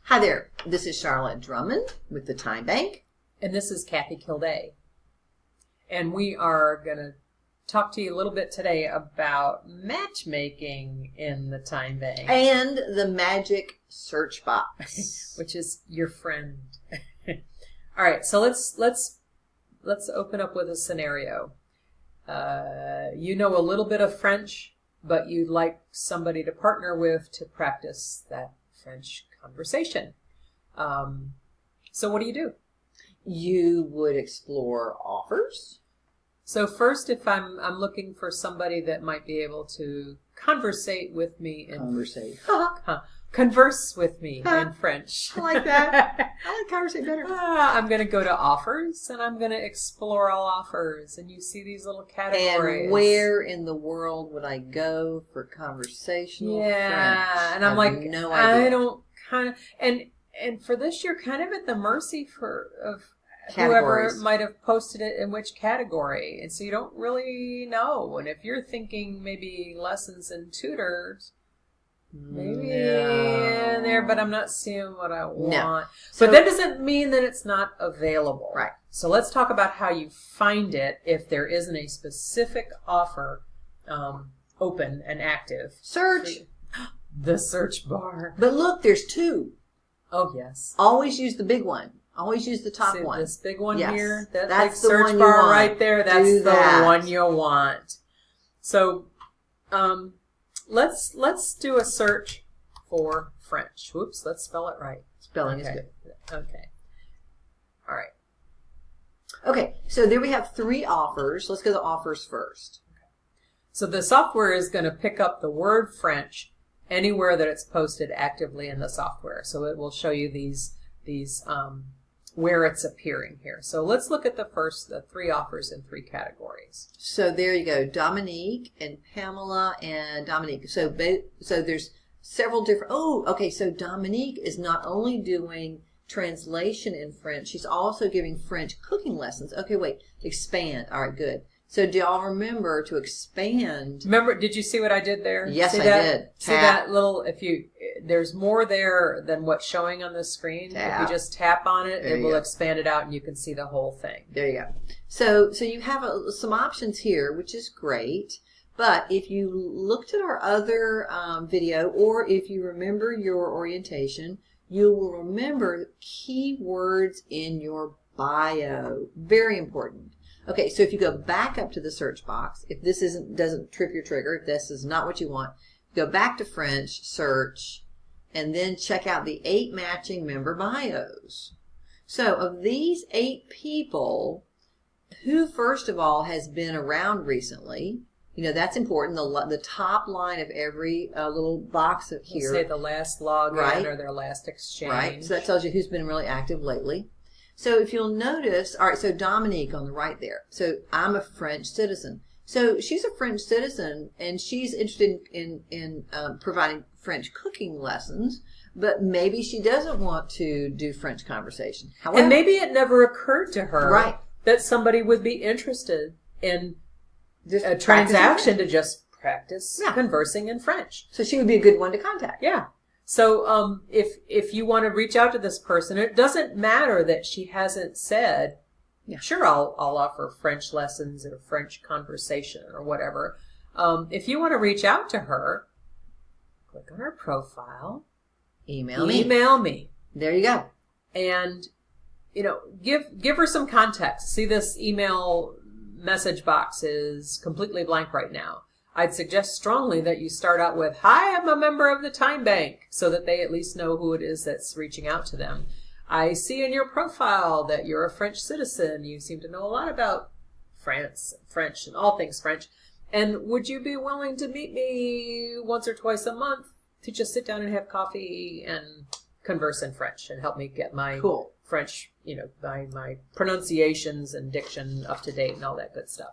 Hi there, this is Charlotte Drummond with the Time Bank. And this is Kathy Kilday. And we are going to talk to you a little bit today about matchmaking in the Time Bank. And the magic search box. Which is your friend. All right, so let's open up with a scenario. You know a little bit of French, but you'd like somebody to partner with to practice that French conversation. So what do? You would explore offers. So first, if I'm looking for somebody that might be able to conversate with me in converse with me in French. I like that. I like conversate better. I'm going to go to offers, and I'm going to explore all offers. And you see these little categories. And where in the world would I go for conversational French? And I'm like, no idea. I don't kind of, and for this, you're kind of at the mercy of Categories. whoever might have posted it in which category. And so you don't really know. And if you're thinking maybe lessons and tutors, maybe in there, but I'm not seeing what I want. No. But that doesn't mean that it's not available. Right. So let's talk about how you find it if there isn't a specific offer open and active. Search. The search bar. But look, there's two. Oh, yes. Always use the big one. Always use the top See one. This big one Yes. here? That That's big the one search you bar want. right there. That's Do the that. one you want. So let's do a search for French. Whoops, let's spell it right. Spelling is good. Okay. All right. Okay, so there we have three offers. Let's go to offers first. So the software is going to pick up the word French anywhere that it's posted actively in the software. So it will show you these where it's appearing here. So let's look at the three offers in three categories. So there you go, Dominique and Pamela and Dominique. So there's several different. Oh, okay. So Dominique is not only doing translation in French, she's also giving French cooking lessons. Okay, wait, expand. All right, good. So do y'all remember to expand? Remember, did you see what I did there? Yes, see I that? did. See that little, there's more there than what's showing on the screen. Tap. If you just tap on it, There it you will go. expand it out and you can see the whole thing. There you go. So you have some options here, which is great. But if you looked at our other video, or if you remember your orientation, you will remember keywords in your bio. Very important. Okay, so if you go back up to the search box, if this doesn't trip your trigger, if this is not what you want, go back to French, search, and then check out the 8 matching member bios. So of these 8 people, who first of all has been around recently? You know, that's important. The top line of every little box here. Say the last login Right. or their last exchange. Right, so that tells you who's been really active lately. So if you'll notice, all right, so Dominique on the right there. So I'm a French citizen. So she's a French citizen, and she's interested in providing French cooking lessons, but maybe she doesn't want to do French conversation. However, And maybe it never occurred to her Right. that somebody would be interested in just a practice transaction French. to just practice Yeah. conversing in French. So she would be a good one to contact. Yeah. So if you want to reach out to this person, it doesn't matter that she hasn't said, sure, I'll offer French lessons or French conversation or whatever. If you want to reach out to her, click on her profile. Email me. There you go. And, give her some context. See, this email message box is completely blank right now. I'd suggest strongly that you start out with, hi, I'm a member of the Time Bank, so that they at least know who it is that's reaching out to them. I see in your profile that you're a French citizen. You seem to know a lot about France, French, and all things French. And would you be willing to meet me once or twice a month to just sit down and have coffee and converse in French and help me get my French, my pronunciations and diction up to date and all that good stuff?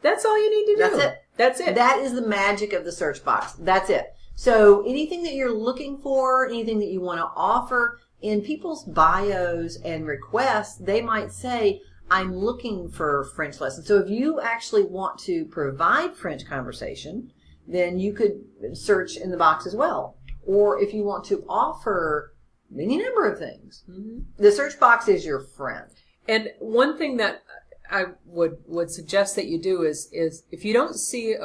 That's all you need to do. That's it. That is the magic of the search box. That's it. So anything that you're looking for, anything that you want to offer, in people's bios and requests, they might say, I'm looking for French lessons. So if you actually want to provide French conversation, then you could search in the box as well. Or if you want to offer any number of things. Mm-hmm. The search box is your friend. And one thing that I would suggest that you do is if you don't see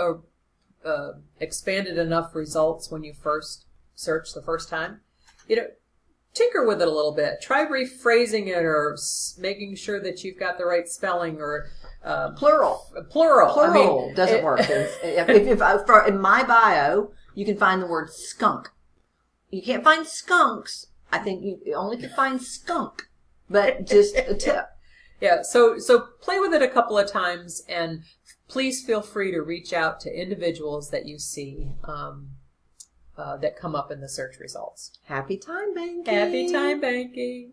expanded enough results when you first search the first time, tinker with it a little bit. Try rephrasing it or making sure that you've got the right spelling or plural. I mean, doesn't work. If in my bio, you can find the word skunk. You can't find skunks. I think you only can find skunk. But just a tip. Yeah, so play with it a couple of times, and please feel free to reach out to individuals that you see that come up in the search results. Happy time banking. Happy time banking.